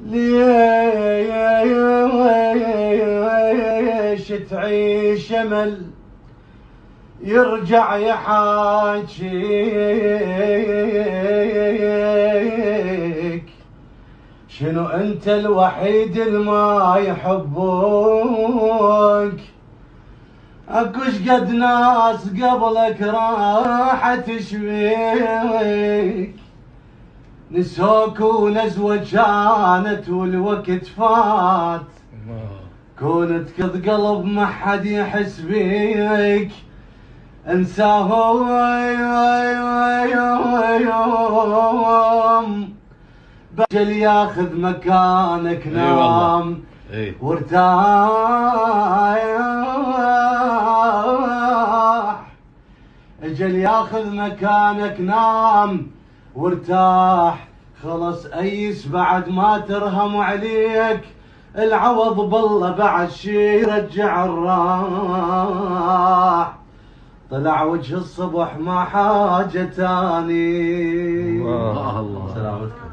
ليش تعيش امل يرجع يحاجيك؟ شنو انت الوحيد الما يحبوك؟ اكوش قد ناس قبلك راحت تشبيك، نسوك ونزوة كانت والوقت فات، كونت كذ قلب ما حد يحس بيك. انساه يوم بجل ياخذ مكانك، نام وارتاح. اجل ياخذ مكانك، نام وارتاح. خلص ايس بعد ما ترهم عليك، العوض بالله بعد شي يرجع الراح. طلع وجه الصبح ما حاجة تاني. الله الله. سلامتك.